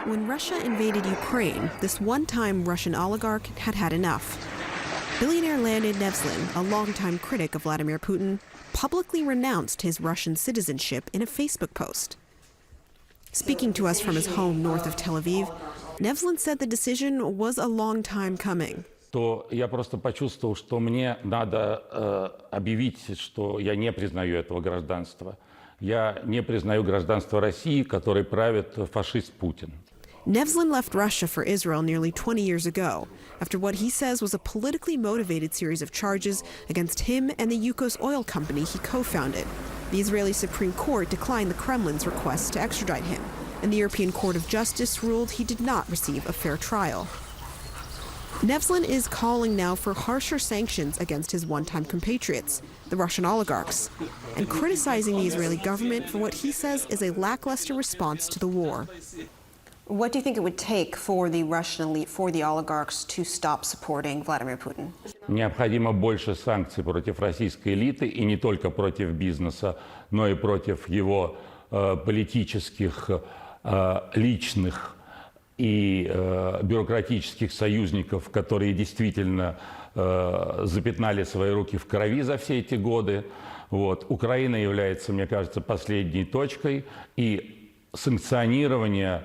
When Russia invaded Ukraine, this one-time Russian oligarch had had enough. Billionaire Leonid Nevzlin, a longtime critic of Vladimir Putin, publicly renounced his Russian citizenship in a Facebook post. Speaking to us from his home north of Tel Aviv, Nevzlin said the decision was a long time coming. То я просто почувствовал, что мне надо объявить, что я не признаю этого гражданства. Я не признаю гражданство России, которой правит фашист Путин. Nevzlin left Russia for Israel nearly 20 years ago, after what he says was a politically motivated series of charges against him and the Yukos oil company he co-founded. The Israeli Supreme Court declined the Kremlin's request to extradite him, and the European Court of Justice ruled he did not receive a fair trial. Nevzlin is calling now for harsher sanctions against his one-time compatriots, the Russian oligarchs, and criticizing the Israeli government for what he says is a lackluster response to the war. What do you think it would take for the Russian elite, for the oligarchs, to stop supporting Vladimir Putin? Необходимо больше санкций против российской элиты, и не только против бизнеса, но и против его политических, личных и бюрократических союзников, которые действительно запятнали свои руки в крови за все эти годы. Вот. Украина является, мне кажется, последней точкой, и санкционирование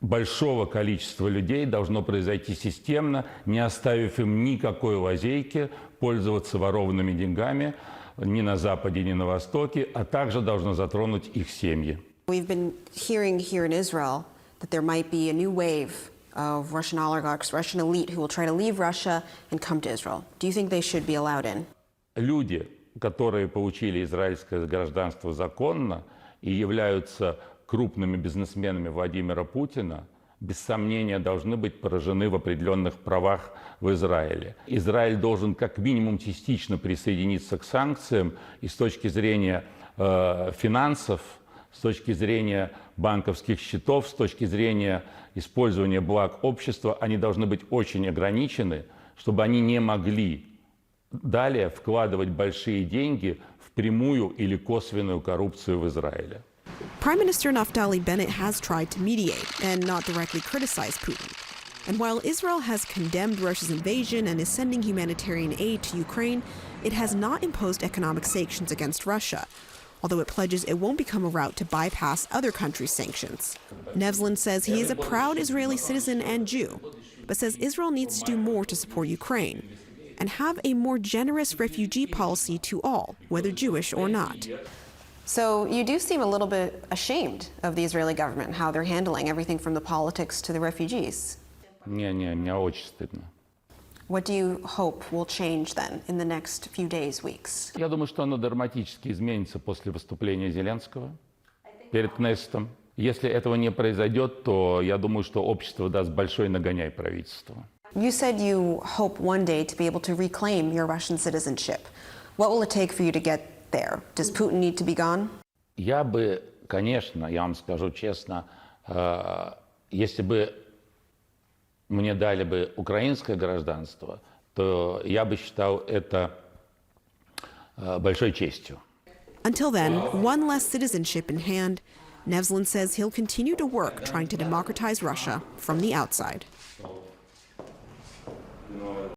большого количества людей должно произойти системно, не оставив им никакой лазейки пользоваться ворованными деньгами ни на Западе, ни на Востоке, а также должно затронуть их семьи. We've been hearing here in Israel that there might be a new wave of Russian oligarchs, Russian elite who will try to leave Russia and come to Israel. Do you think they should be allowed in? Люди, которые получили израильское гражданство законно и являются крупными бизнесменами Владимира Путина, без сомнения, должны быть поражены в определенных правах в Израиле. Израиль должен как минимум частично присоединиться к санкциям, и с точки зрения финансов, с точки зрения банковских счетов, с точки зрения использования благ общества, они должны быть очень ограничены, чтобы они не могли далее вкладывать большие деньги в прямую или косвенную коррупцию в Израиле. Prime Minister Naftali Bennett has tried to mediate and not directly criticize Putin. And while Israel has condemned Russia's invasion and is sending humanitarian aid to Ukraine, it has not imposed economic sanctions against Russia, although it pledges it won't become a route to bypass other countries' sanctions. Nevzlin says he is a proud Israeli citizen and Jew, but says Israel needs to do more to support Ukraine and have a more generous refugee policy to all, whether Jewish or not. So you do seem a little bit ashamed of the Israeli government and how they're handling everything from the politics to the refugees. Не, мне очень стыдно. What do you hope will change then in the next few days, weeks? Я думаю, что оно драматически изменится после выступления Зеленского перед Кнессетом. Если этого не произойдет, то я думаю, что общество даст большой нагоняй правительству. You said you hope one day to be able to reclaim your Russian citizenship. What will it take for you to get there? Does Putin need to be gone? Я бы, конечно, я вам скажу честно, если бы мне дали бы украинское гражданство, то я бы считал это большой честью. Until then, one less citizenship in hand, Nevzlin says he'll continue to work trying to democratize Russia from the outside.